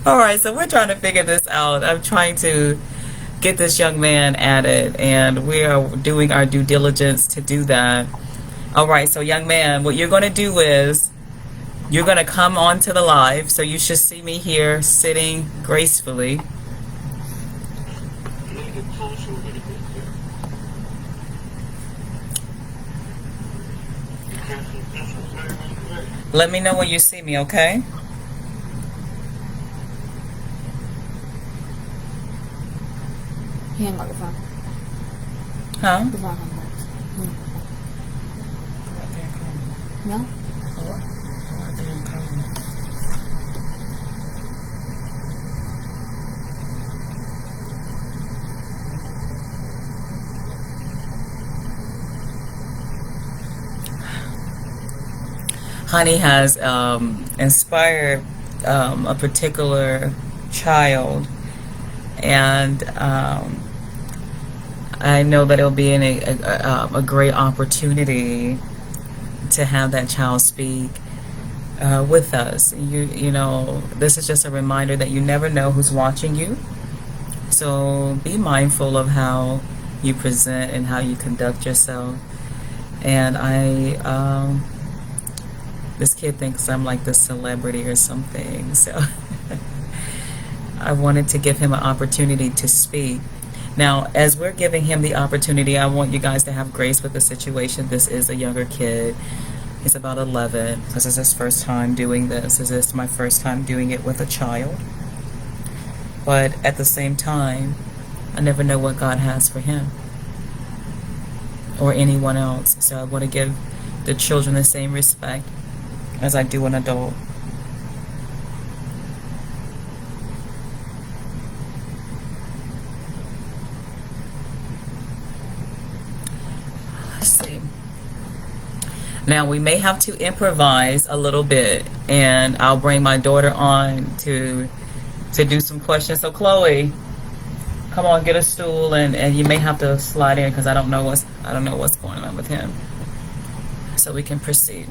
All right, so we're trying to figure this out. I'm trying to get this young man at it, and we are doing our due diligence to do that. All right, so young man, what you're going to do is you're going to come onto the live, so you should see me here sitting gracefully. Let me know when you see me, okay? Hang on the phone. Huh? The phone. No? Hunny has inspired a particular child, and I know that it'll be a great opportunity to have that child speak with us. You know, this is just a reminder that you never know who's watching you. So be mindful of how you present and how you conduct yourself. And this kid thinks I'm like the celebrity or something, so I wanted to give him an opportunity to speak. Now, as we're giving him the opportunity, I want you guys to have grace with the situation. This is a younger kid. He's about 11. This is his first time doing this. This is my first time doing it with a child. But at the same time, I never know what God has for him or anyone else. So I want to give the children the same respect as I do an adult. Let's see. Now we may have to improvise a little bit, and I'll bring my daughter on to do some questions. So Chloe, come on, get a stool, and you may have to slide in because I don't know what's going on with him. So we can proceed.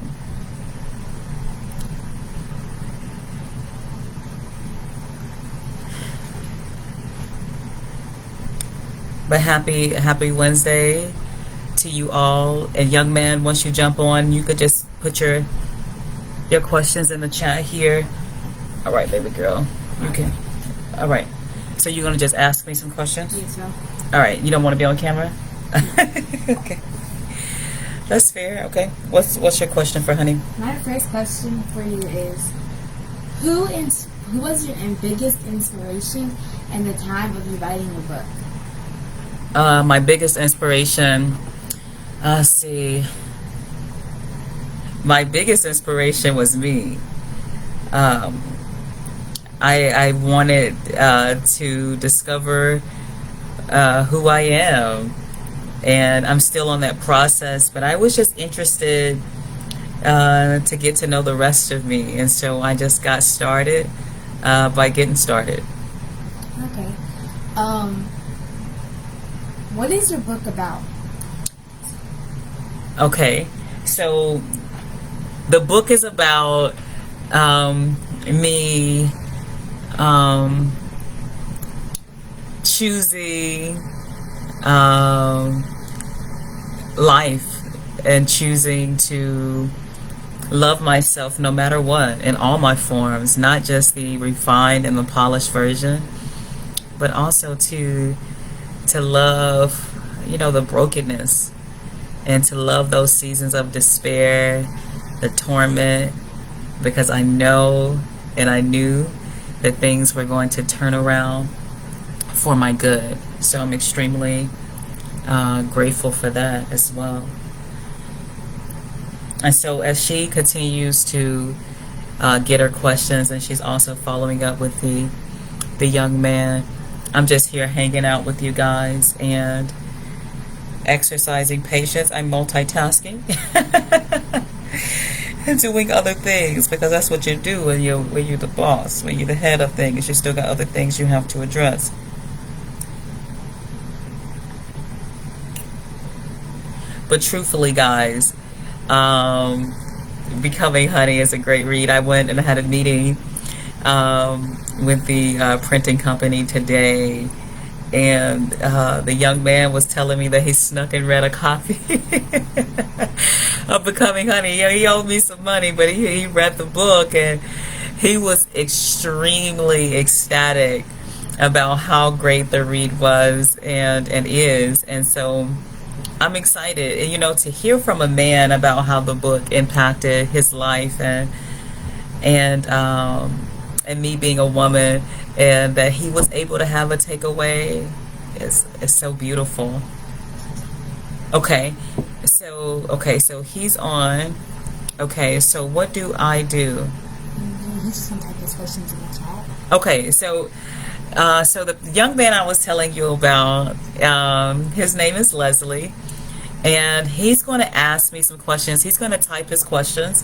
But happy Wednesday to you all. And young man, once you jump on, you could just put your questions in the chat here. All right, baby girl, you can. All right, so you're gonna just ask me some questions? Yes, ma'am. All right, you don't want to be on camera? Okay, that's fair. Okay, what's your question for Hunny? My first question for you is, who was your biggest inspiration in the time of you writing the book? My biggest inspiration, let's see. My biggest inspiration was me. I wanted to discover who I am, and I'm still on that process, but I was just interested to get to know the rest of me, and so I just got started by getting started. Okay. What is your book about? Okay, so the book is about me choosing life and choosing to love myself no matter what, in all my forms, not just the refined and the polished version, but also to love, you know, the brokenness, and to love those seasons of despair, the torment, because I know and I knew that things were going to turn around for my good. So I'm extremely grateful for that as well. And so as she continues to get her questions, and she's also following up with the young man, I'm just here hanging out with you guys and exercising patience. I'm multitasking and doing other things, because that's what you do when you're the boss, when you're the head of things. You still got other things you have to address. But truthfully, guys, Becoming Hunny is a great read. I went and had a meeting with the printing company today, and the young man was telling me that he snuck and read a copy of Becoming Honey. You know, he owed me some money, but he read the book, and he was extremely ecstatic about how great the read was and is. And so I'm excited, and, you know, to hear from a man about how the book impacted his life, and me being a woman, and that he was able to have a takeaway is so beautiful. So he's on. Okay, so what do I do? He's just gonna type his questions in the chat. Okay, so the young man I was telling you about, his name is Leslie, and he's going to ask me some questions. He's going to type his questions.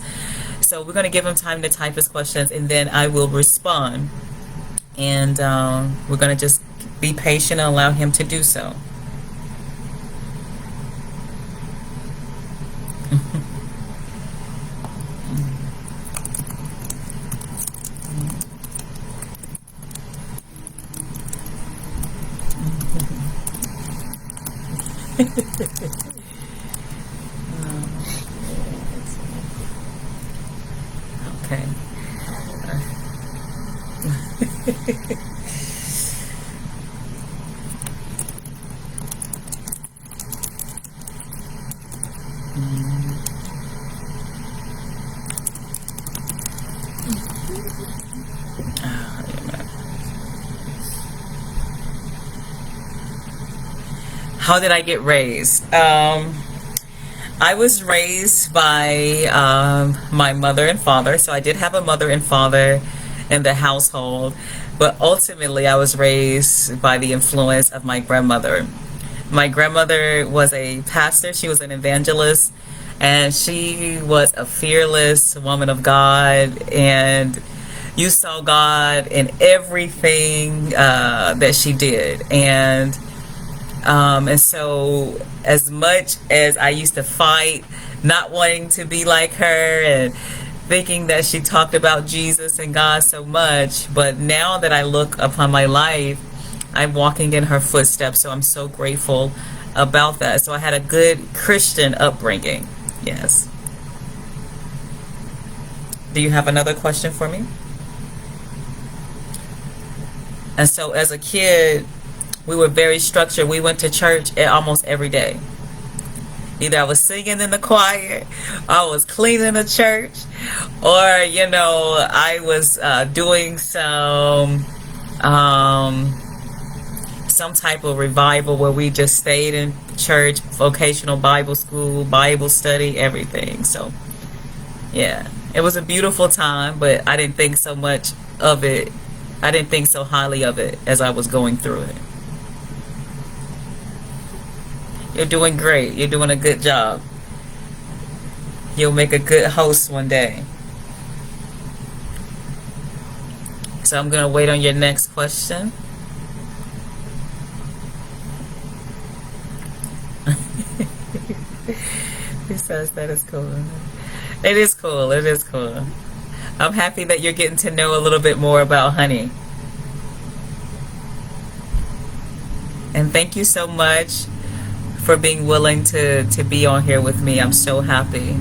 So we're going to give him time to type his questions, and then I will respond. And we're going to just be patient and allow him to do so. Okay. How did I get raised? I was raised by my mother and father. So I did have a mother and father in the household, but ultimately I was raised by the influence of my grandmother. My grandmother was a pastor. She was an evangelist, and she was a fearless woman of God, and you saw God in everything that she did. And so as much as I used to fight, not wanting to be like her and thinking that she talked about Jesus and God so much, but now that I look upon my life, I'm walking in her footsteps. So I'm so grateful about that. So I had a good Christian upbringing. Yes. Do you have another question for me? And so as a kid, we were very structured. We went to church almost every day. Either I was singing in the choir, I was cleaning the church, or, you know, I was doing some type of revival where we just stayed in church, vocational Bible school, Bible study, everything. So, yeah, it was a beautiful time, but I didn't think so much of it. I didn't think so highly of it as I was going through it. You're doing great. You're doing a good job. You'll make a good host one day. So I'm going to wait on your next question. He says that is cool. It is cool. It is cool. I'm happy that you're getting to know a little bit more about Hunny. And thank you so much for being willing to be on here with me. I'm so happy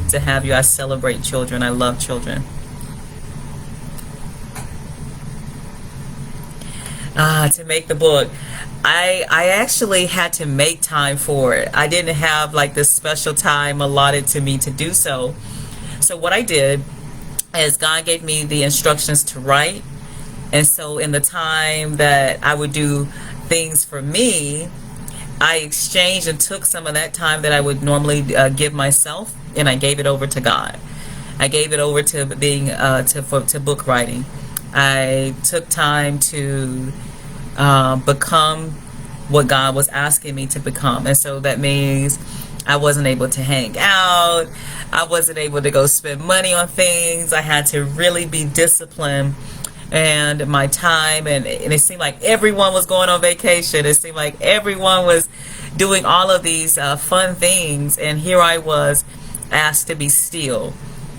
to have you. I celebrate children. I love children. To make the book, I actually had to make time for it. I didn't have like this special time allotted to me to do so. So what I did is God gave me the instructions to write. And so in the time that I would do things for me, I exchanged and took some of that time that I would normally give myself, and I gave it over to God. I gave it over to being to book writing. I took time to become what God was asking me to become, and so that means I wasn't able to hang out. I wasn't able to go spend money on things. I had to really be disciplined and my time, and it seemed like everyone was going on vacation. It seemed like everyone was doing all of these fun things, and here I was asked to be still.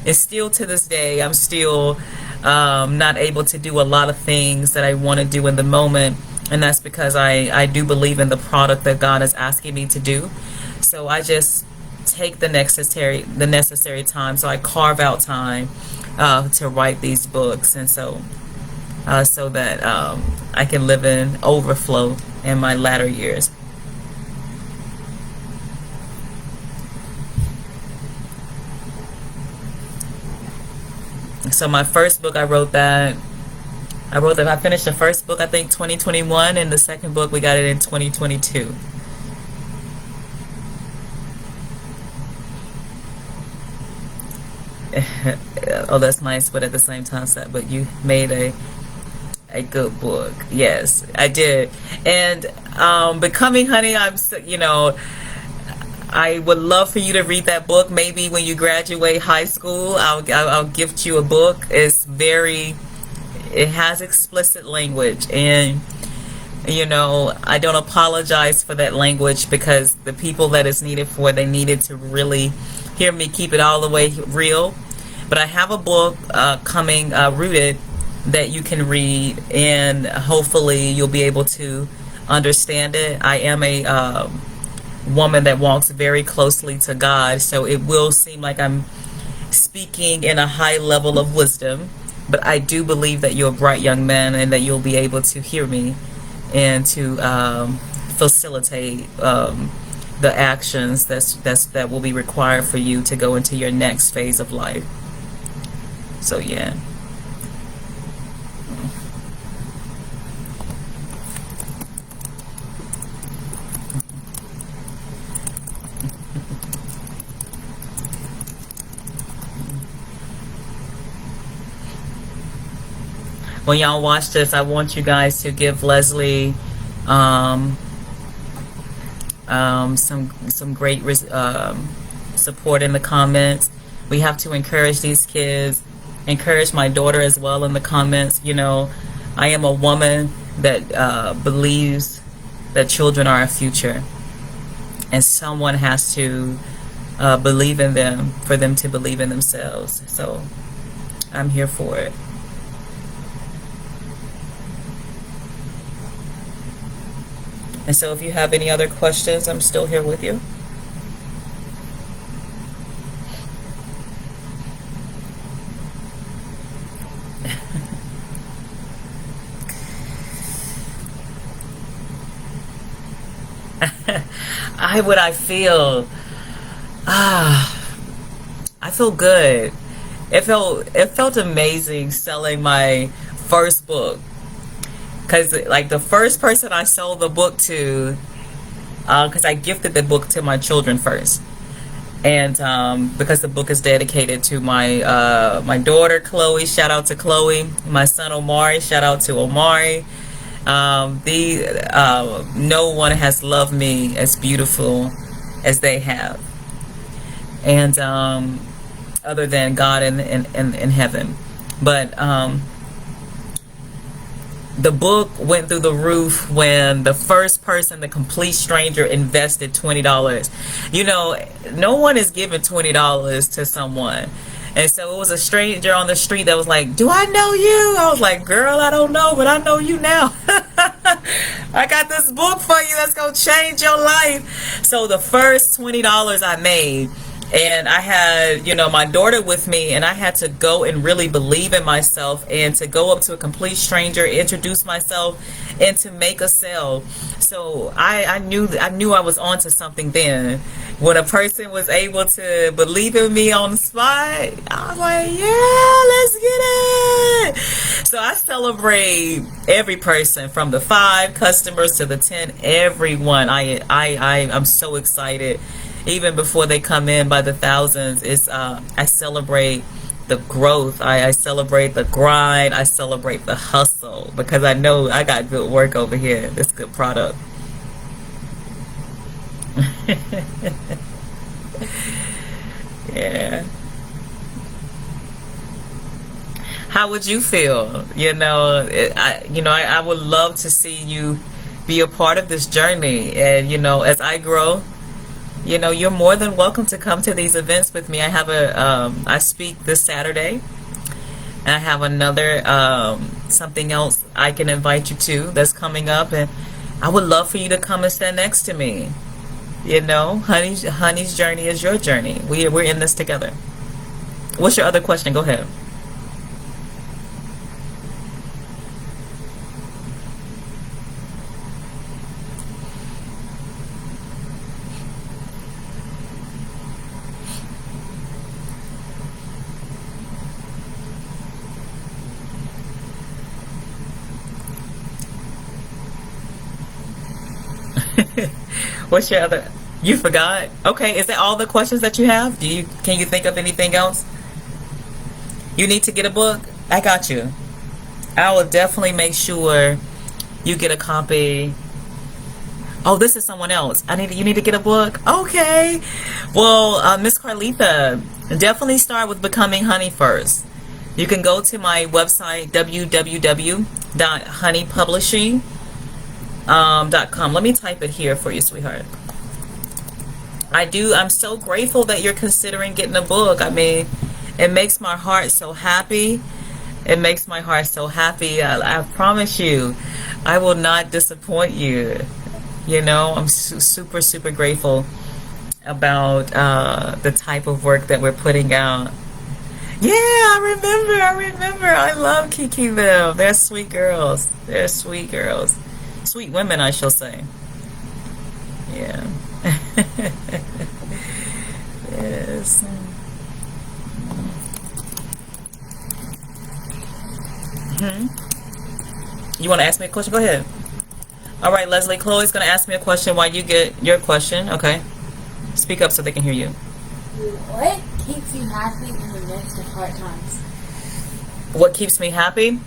And still to this day, I'm still not able to do a lot of things that I want to do in the moment. And that's because I do believe in the product that God is asking me to do. So I just take the necessary time. So I carve out time to write these books, and so that I can live in overflow in my latter years. So my first book, I finished the first book, I think 2021, and the second book we got it in 2022. Oh, that's nice, but at the same time, but you made a good book. Yes, I did. And Becoming Honey, I would love for you to read that book. Maybe when you graduate high school, I'll gift you a book. It has explicit language, and I don't apologize for that language, because the people that it's needed for, they needed to really hear me keep it all the way real. But I have a book coming, Rooted, that you can read, and hopefully you'll be able to understand it. I am a woman that walks very closely to God, so it will seem like I'm speaking in a high level of wisdom, but I do believe that you're a bright young man, and that you'll be able to hear me and to facilitate the actions that will be required for you to go into your next phase of life. So yeah. When y'all watch this, I want you guys to give Leslie some great support in the comments. We have to encourage these kids, encourage my daughter as well in the comments. I am a woman that believes that children are our future, and someone has to believe in them for them to believe in themselves. So I'm here for it. And so if you have any other questions, I'm still here with you. What I feel, I feel good. It felt amazing selling my first book. Because, like, the first person I sold the book to, because I gifted the book to my children first. And because the book is dedicated to my daughter, Chloe, shout out to Chloe. My son, Omari, shout out to Omari. No one has loved me as beautiful as they have. And other than God in heaven. But the book went through the roof when the first person, the complete stranger, invested $20. No one is giving $20 to someone. And so it was a stranger on the street that was like, "Do I know you?" I was like, "Girl, I don't know, but I know you now." I got this book for you that's going to change your life. So the first $20 I made, and I had, my daughter with me, and I had to go and really believe in myself, and to go up to a complete stranger, introduce myself, and to make a sale. So I knew I was onto something then. When a person was able to believe in me on the spot, I was like, yeah, let's get it. So I celebrate every person, from the 5 customers to the 10, everyone. I'm so excited. Even before they come in by the thousands, I celebrate the growth. I celebrate the grind. I celebrate the hustle, because I know I got good work over here. This good product. Yeah. How would you feel? I would love to see you be a part of this journey. And as I grow, you're more than welcome to come to these events with me. I speak this Saturday And I have another something else I can invite you to that's coming up, and I would love for you to come and stand next to me. You know, Honey's journey is your journey. We're in this together. What's your other question? Go ahead. What's your other? You forgot? Okay, is that all the questions that you have? Can you think of anything else? You need to get a book? I got you. I will definitely make sure you get a copy. Oh, this is someone else. You need to get a book? Okay. Well, Miss Carlitha, definitely start with Becoming Honey first. You can go to my website, www.honeypublishing.com. Let me type it here for you, sweetheart. I'm so grateful that you're considering getting a book. I mean, it makes my heart so happy. It makes my heart so happy. I promise you, I will not disappoint you. You know, I'm super, super grateful about the type of work that we're putting out. Yeah, I remember. I love Kiki them. They're sweet girls. They're sweet girls. Sweet women, I shall say. Yeah. Yes. You want to ask me a question? Go ahead. All right, Leslie. Chloe's going to ask me a question while you get your question. Okay. Speak up so they can hear you. What keeps you happy in the midst of hard times? What keeps me happy?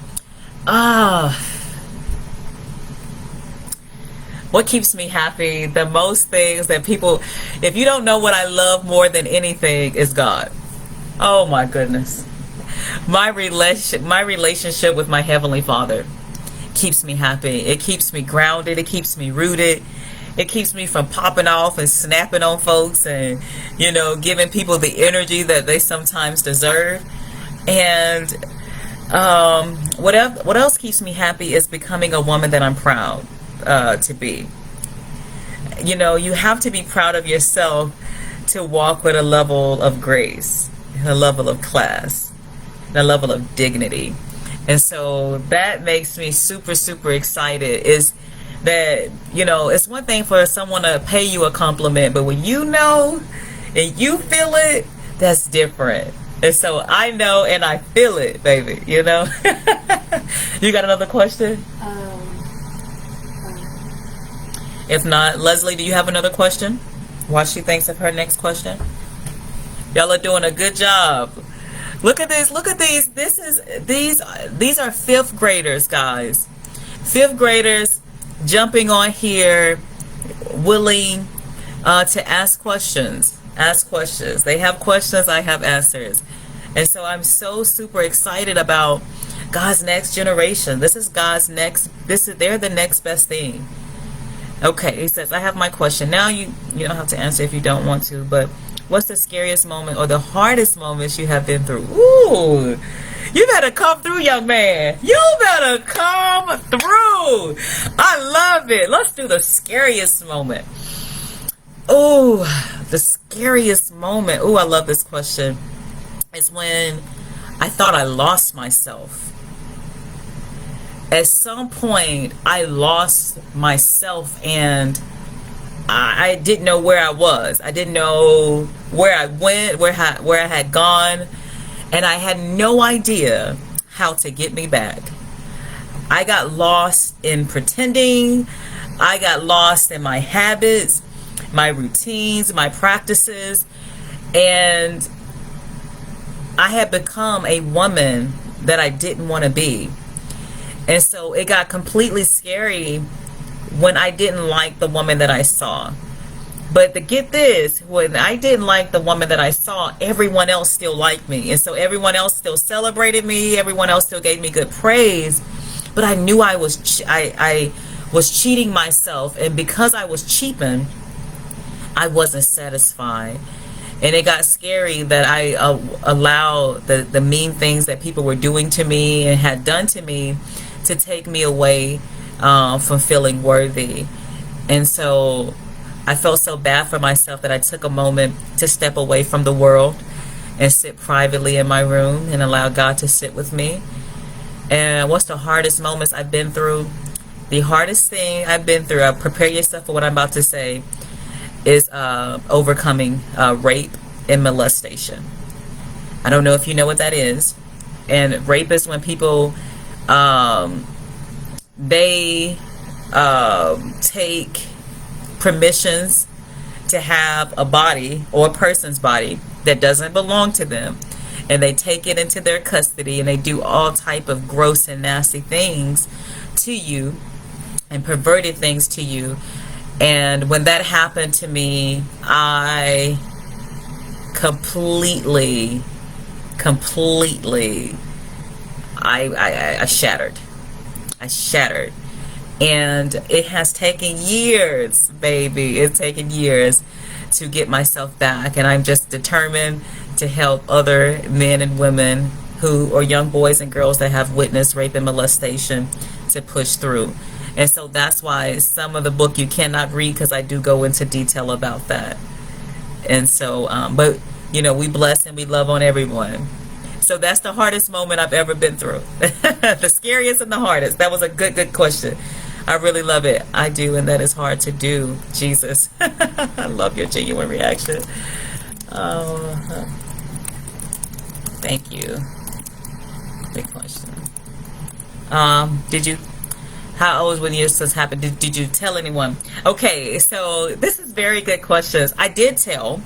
What keeps me happy? The most things that people, if you don't know what I love more than anything, is God. Oh my goodness. My relationship with my Heavenly Father keeps me happy. It keeps me grounded. It keeps me rooted. It keeps me from popping off and snapping on folks and, you know, giving people the energy that they sometimes deserve. And what else keeps me happy is becoming a woman that I'm proud to be. You know, you have to be proud of yourself to walk with a level of grace, a level of class, a level of dignity. And so that makes me super, super excited, is that, you know, it's one thing for someone to pay you a compliment, but when you know and you feel it, that's different. And so I know and I feel it, baby, you know. You got another question? If not, Leslie, do you have another question? While she thinks of her next question. Y'all are doing a good job. Look at this. Look at these. These are fifth graders, guys. Fifth graders jumping on here, willing to ask questions. Ask questions. They have questions. I have answers. And so I'm so super excited about God's next generation. This is God's next. They're the next best thing. Okay, he says, I have my question. Now you don't have to answer if you don't want to, but what's the scariest moment or the hardest moments you have been through? Ooh, you better come through, young man. You better come through. I love it. Let's do the scariest moment. Oh, the scariest moment. Oh, I love this question. It's when I thought I lost myself. At some point, I lost myself and I didn't know where I was. I didn't know where I went, where I had gone, and I had no idea how to get me back. I got lost in pretending. I got lost in my habits, my routines, my practices, and I had become a woman that I didn't want to be. And so it got completely scary when I didn't like the woman that I saw. But to get this, when I didn't like the woman that I saw, everyone else still liked me. And so everyone else still celebrated me. Everyone else still gave me good praise. But I knew I was cheating myself. And because I was cheaping, I wasn't satisfied. And it got scary that I allowed the mean things that people were doing to me and had done to me to take me away from feeling worthy. And so I felt so bad for myself that I took a moment to step away from the world and sit privately in my room and allow God to sit with me. And what's the hardest moments I've been through? The hardest thing I've been through, prepare yourself for what I'm about to say, is overcoming rape and molestation. I don't know if you know what that is. And rape is when people they take permissions to have a body or a person's body that doesn't belong to them, and they take it into their custody, and they do all type of gross and nasty things to you and perverted things to you. And when that happened to me, I completely I shattered. I shattered. And it has taken years, baby. It's taken years to get myself back. And I'm just determined to help other men and women who, or young boys and girls that have witnessed rape and molestation, to push through. And so that's why some of the book you cannot read, because I do go into detail about that. And so, but, you know, we bless and we love on everyone. So that's the hardest moment I've ever been through. The scariest and the hardest. That was a good question. I really love it. I do, and that is hard to do. Jesus. I love your genuine reaction. Thank you. Big question. How old when this happened? Did you tell anyone? Okay, so this is very good questions. I did tell.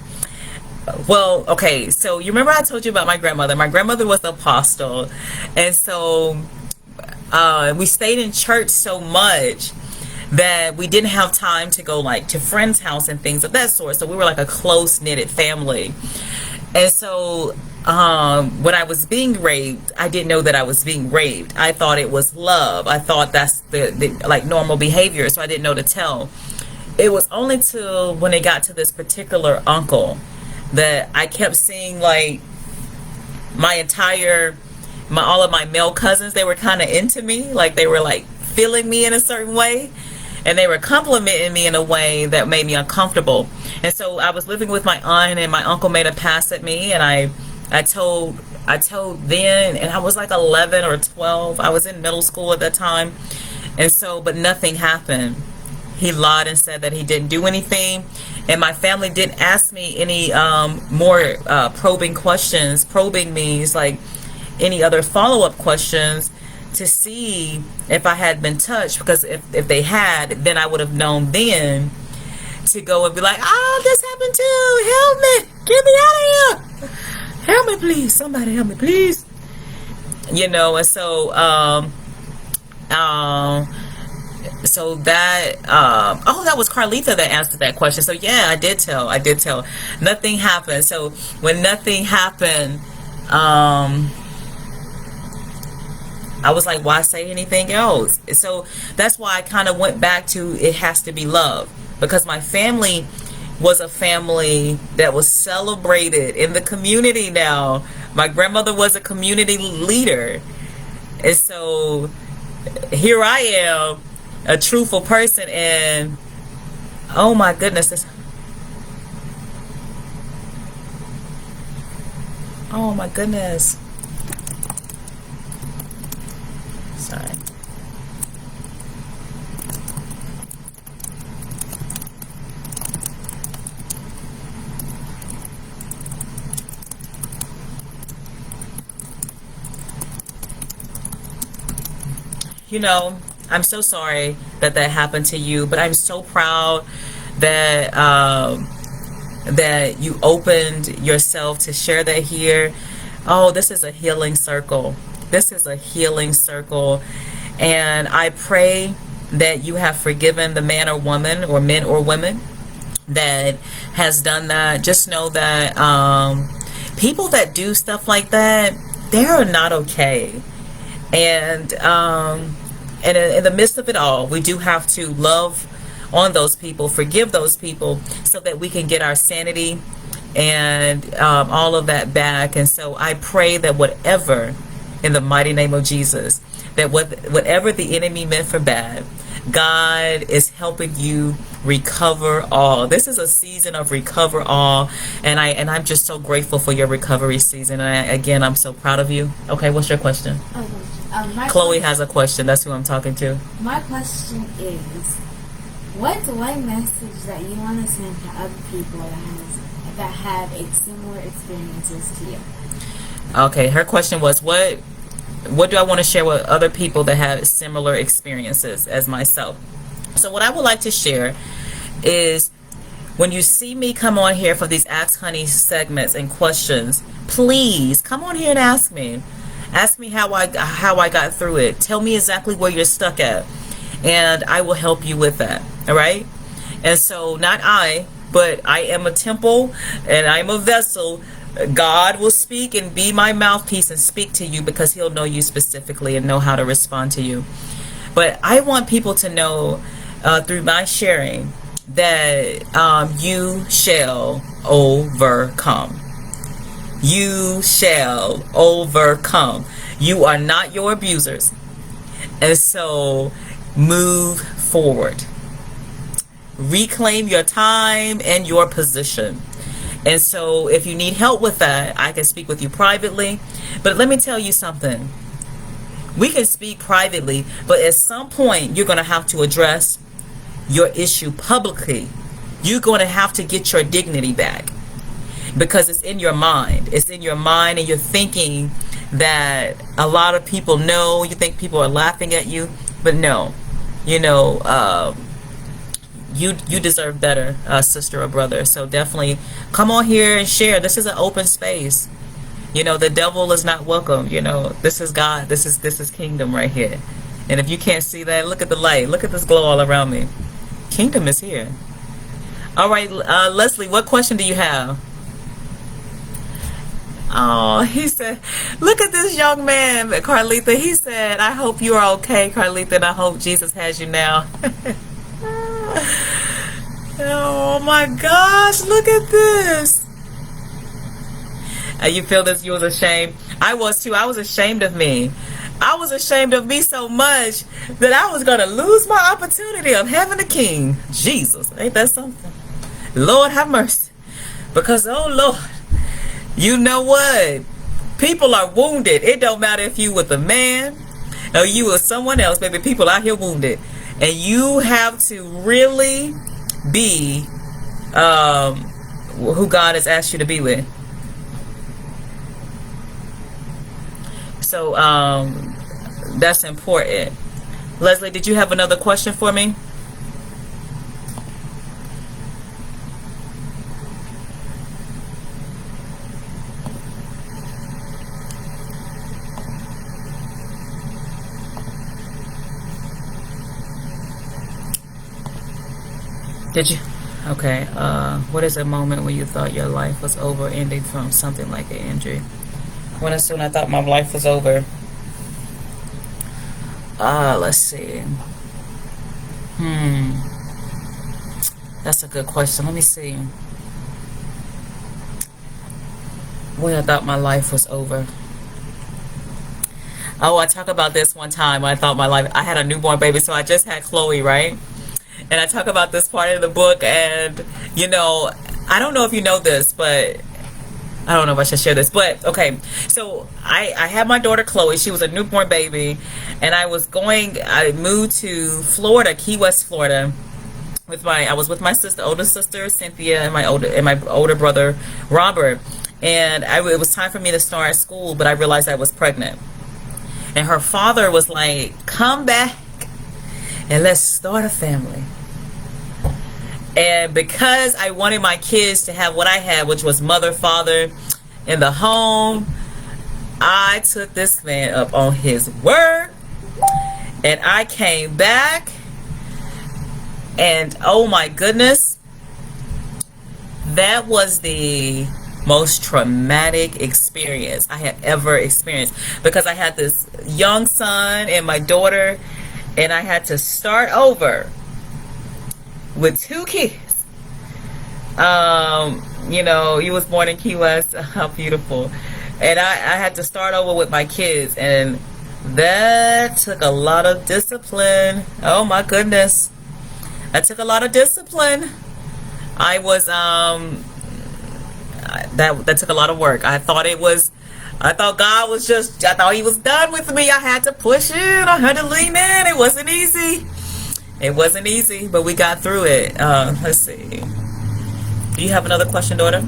Well, okay, so you remember I told you about my grandmother. My grandmother was an apostle. And so we stayed in church so much that we didn't have time to go like to friends' house and things of that sort. So we were like a close-knitted family. And so when I was being raped, I didn't know that I was being raped. I thought it was love. I thought that's the like normal behavior. So I didn't know to tell. It was only till when it got to this particular uncle that I kept seeing like all of my male cousins, they were kind of into me, like they were like feeling me in a certain way, and they were complimenting me in a way that made me uncomfortable. And so I was living with my aunt, and my uncle made a pass at me, and I told then, and I was like 11 or 12. I was in middle school at that time. And so, but nothing happened. He lied and said that he didn't do anything. And my family didn't ask me any more probing questions. Probing means like any other follow-up questions to see if I had been touched. Because if they had, then I would have known then to go and be like, oh, this happened too. Help me. Get me out of here. Help me, please. Somebody help me, please. You know, and so so that that was Carlitha that answered that question. So yeah, I did tell. Nothing happened. So when nothing happened, I was like, why say anything else? So that's why I kind of went back to it has to be love, because my family was a family that was celebrated in the community. Now my grandmother was a community leader, and so here I am, a truthful person, and oh my goodness, oh my goodness, sorry. You know, I'm so sorry that happened to you, but I'm so proud that that you opened yourself to share that here. Oh, this is a healing circle. This is a healing circle. And I pray that you have forgiven the man or woman, or men or women, that has done that. Just know that people that do stuff like that, they are not okay. And in the midst of it all, we do have to love on those people, forgive those people, so that we can get our sanity and all of that back. And so I pray that whatever, in the mighty name of Jesus, that whatever the enemy meant for bad, God is helping you recover all. This is a season of recover all, and I'm just so grateful for your recovery season. And again, I'm so proud of you. Okay, what's your question? Chloe has a question. That's who I'm talking to. My question is, what's one message that you want to send to other people that have similar experiences to you? Okay, her question was, what do I want to share with other people that have similar experiences as myself? So what I would like to share is, when you see me come on here for these Ask Hunny segments and questions, please come on here and ask me. Ask me how I got through it. Tell me exactly where you're stuck at, and I will help you with that. All right? And so but I am a temple and I'm a vessel. God will speak and be my mouthpiece and speak to you, because he'll know you specifically and know how to respond to you. But I want people to know through my sharing that you shall overcome. You shall overcome. You are not your abusers. And so move forward. Reclaim your time and your position. And so if you need help with that, I can speak with you privately. But let me tell you something. We can speak privately, but at some point you're going to have to address your issue publicly. You're going to have to get your dignity back, because it's in your mind. It's in your mind, and you're thinking that a lot of people know. You think people are laughing at you, but no. You deserve better, sister or brother. So definitely come on here and share. This is an open space. The devil is not welcome. This is God. This is kingdom right here. And if you can't see that, look at the light. Look at this glow all around me. Kingdom is here. All right, Leslie, what question do you have? Oh, he said, look at this young man, Carlitha. He said, I hope you are okay, Carlitha, and I hope Jesus has you now. Oh my gosh, look at this. You feel this? You was ashamed? I was too. I was ashamed of me. I was ashamed of me so much that I was going to lose my opportunity of having a king. Jesus, ain't that something? Lord have mercy. Because, oh Lord, you know what? People are wounded. It don't matter if you with a man or you with someone else, baby. People out here wounded. And you have to really be who God has asked you to be with. So that's important. Leslie, did you have another question for me? Did you? Okay. What is a moment when you thought your life was over, ending from something like an injury? When I thought my life was over. Let's see. That's a good question. Let me see. When I thought my life was over. Oh, I talk about this one time when I thought my life. I had a newborn baby, so I just had Chloe, right? And I talk about this part of the book, and I don't know if you know this, but I don't know if I should share this, but okay. So I had my daughter Chloe. She was a newborn baby, and I moved to Florida, Key West, Florida, I was with my older sister Cynthia, and my older brother Robert. And it was time for me to start school, but I realized I was pregnant. And her father was like, "Come back and let's start a family." And because I wanted my kids to have what I had, which was mother, father in the home, I took this man up on his word. And I came back. And oh my goodness, that was the most traumatic experience I had ever experienced. Because I had this young son and my daughter, and I had to start over with 2 kids. you know, you was born in Key West. How beautiful. And I had to start over with my kids, and that took a lot of discipline. Oh my goodness. That took a lot of discipline. I was that took a lot of work. I thought God was just, I thought he was done with me. I had to push in. I had to lean in. It wasn't easy. It wasn't easy, but we got through it. Let's see. Do you have another question, daughter?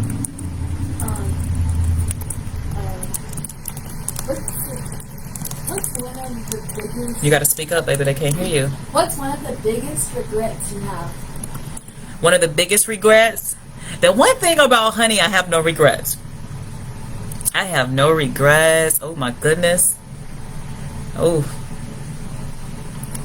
What's one of the biggest... You got to speak up, baby. They can't hear you. What's one of the biggest regrets you have? One of the biggest regrets? The one thing about Honey, I have no regrets. I have no regrets. Oh my goodness. Oh.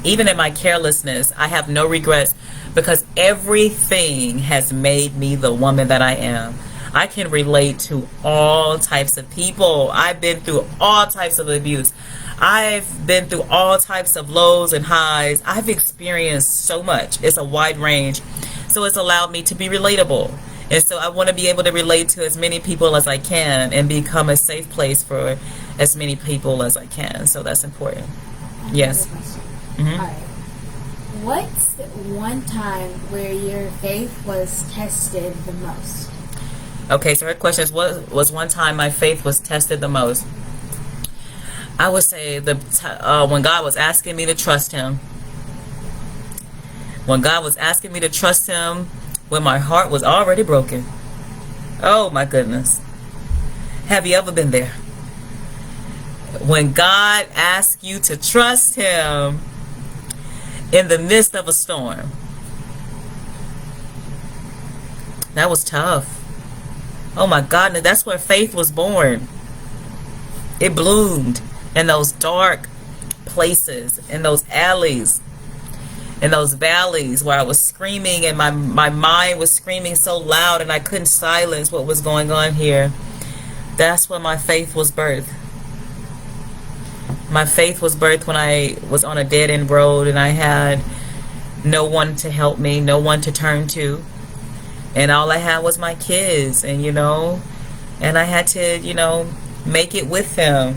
Even in my carelessness, I have no regrets, because everything has made me the woman that I am. I can relate to all types of people. I've been through all types of abuse. I've been through all types of lows and highs. I've experienced so much. It's a wide range. So it's allowed me to be relatable. And so I want to be able to relate to as many people as I can and become a safe place for as many people as I can. So that's important. Yes. All right. What's one time where your faith was tested the most? Okay, so her question is, what was one time my faith was tested the most? I would say when God was asking me to trust him. When God was asking me to trust him when my heart was already broken. Oh my goodness. Have you ever been there? When God asks you to trust him in the midst of a storm. That was tough. Oh my God, that's where faith was born. It bloomed in those dark places, in those alleys, in those valleys where I was screaming and my mind was screaming so loud and I couldn't silence what was going on here. That's when my faith was birthed. My faith was birthed when I was on a dead-end road and I had no one to help me, no one to turn to. And all I had was my kids, and and I had to, make it with them,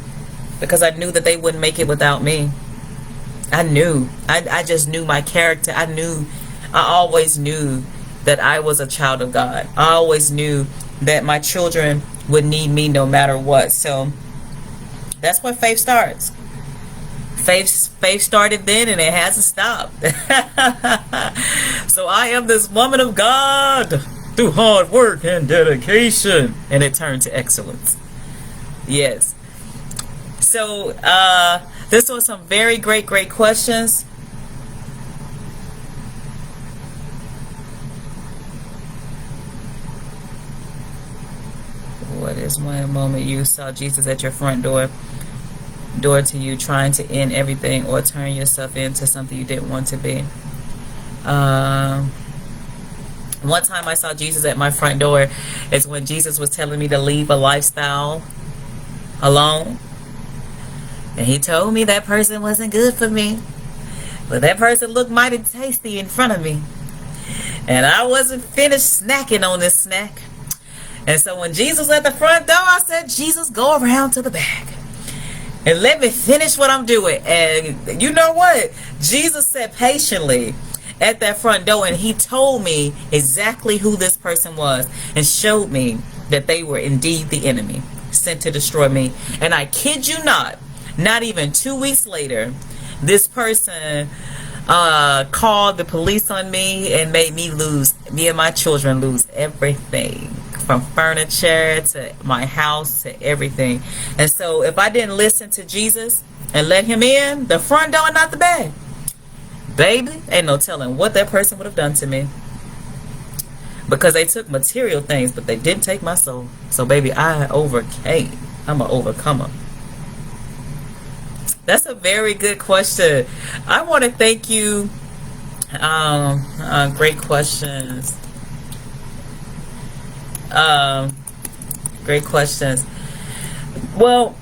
because I knew that they wouldn't make it without me. I knew. I just knew my character. I always knew that I was a child of God. I always knew that my children would need me no matter what. So that's where faith starts. Faith started then, and it hasn't stopped. So I am this woman of God through hard work and dedication, and it turned to excellence. Yes. So this was some very great questions. What is one moment you saw Jesus at your front door to you, trying to end everything or turn yourself into something you didn't want to be? One time I saw Jesus at my front door is when Jesus was telling me to leave a lifestyle alone. And he told me that person wasn't good for me. But that person looked mighty tasty in front of me. And I wasn't finished snacking on this snack. And so when Jesus was at the front door, I said, Jesus, go around to the back and let me finish what I'm doing. And you know what? Jesus sat patiently at that front door, and he told me exactly who this person was and showed me that they were indeed the enemy sent to destroy me. And I kid you not even 2 weeks later, this person called the police on me and made me and my children lose everything, from furniture to my house to everything. And so if I didn't listen to Jesus and let him in the front door, not the back, baby, ain't no telling what that person would have done to me. Because they took material things, but they didn't take my soul. So baby, I overcame. I'm an overcomer. That's a very good question. I want to thank you. Great questions. Great questions. Well,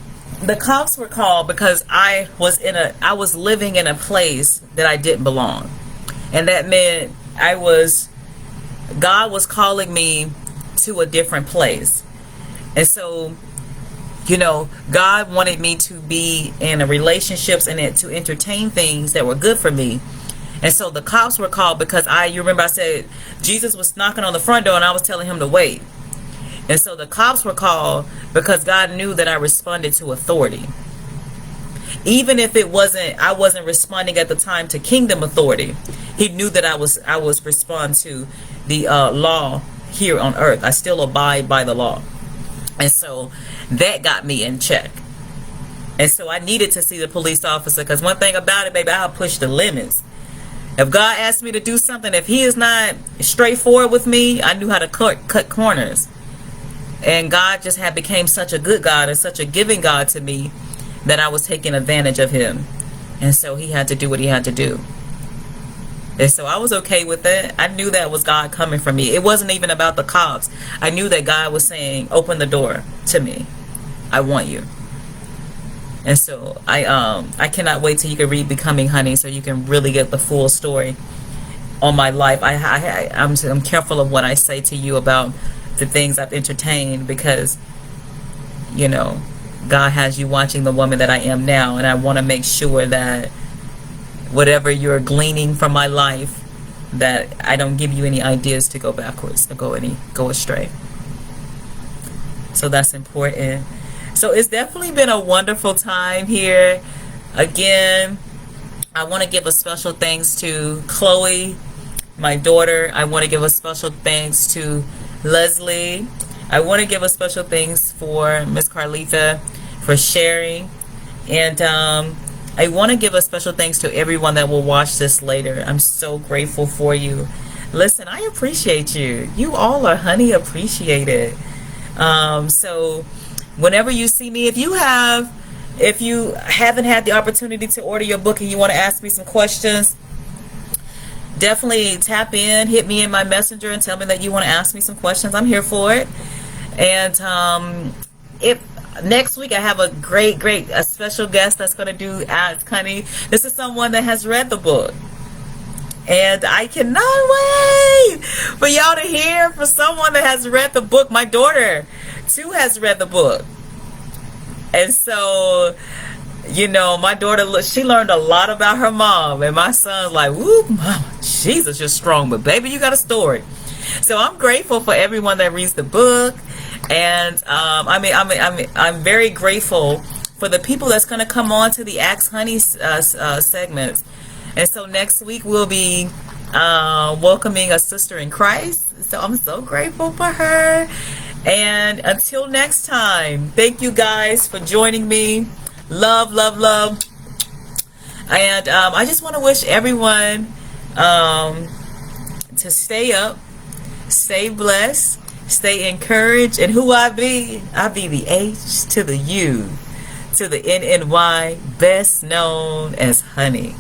the cops were called because I was living in a place that I didn't belong, and that meant God was calling me to a different place. And so, God wanted me to be in a relationships and to entertain things that were good for me. And so the cops were called because you remember I said Jesus was knocking on the front door and I was telling him to wait. And so the cops were called because God knew that I responded to authority. Even if I wasn't responding at the time to kingdom authority, he knew that I was respond to the law here on earth. I still abide by the law. And so that got me in check. And so I needed to see the police officer, because one thing about it, baby, I'll push the limits. If God asked me to do something, if he is not straightforward with me, I knew how to cut corners. And God just became such a good God and such a giving God to me that I was taking advantage of him. And so he had to do what he had to do. And so I was okay with it. I knew that was God coming for me. It wasn't even about the cops. I knew that God was saying, open the door to me. I want you. And so I cannot wait till you can read Becoming Hunny so you can really get the full story on my life. I'm careful of what I say to you about the things I've entertained, because God has you watching the woman that I am now, and I want to make sure that whatever you're gleaning from my life, that I don't give you any ideas to go backwards or go astray. So that's important. So it's definitely been a wonderful time here. Again, I want to give a special thanks to Chloe, my daughter. I want to give a special thanks to Leslie. I want to give a special thanks for Miss Carlita for sharing. And I want to give a special thanks to everyone that will watch this later. I'm so grateful for you. Listen, I appreciate you. You all are honey appreciated. So whenever you see me, if you haven't had the opportunity to order your book and you want to ask me some questions, definitely tap in, hit me in my messenger and tell me that you want to ask me some questions. I'm here for it. And if next week I have a great special guest that's going to do Ask Honey. This is someone that has read the book, and I cannot wait for y'all to hear from someone that has read the book. My daughter too has read the book, and so my daughter, she learned a lot about her mom, and my son's like, woo, mama, Jesus, you're strong, but baby, you got a story. So I'm grateful for everyone that reads the book. And I'm very grateful for the people that's going to come on to the Ask Honey segments. And so next week we'll be welcoming a sister in Christ. So I'm so grateful for her. And until next time, thank you guys for joining me. Love, love, love. And I just want to wish everyone to stay up, stay blessed, stay encouraged. And who I be the H to the U to the NNY, best known as Honey.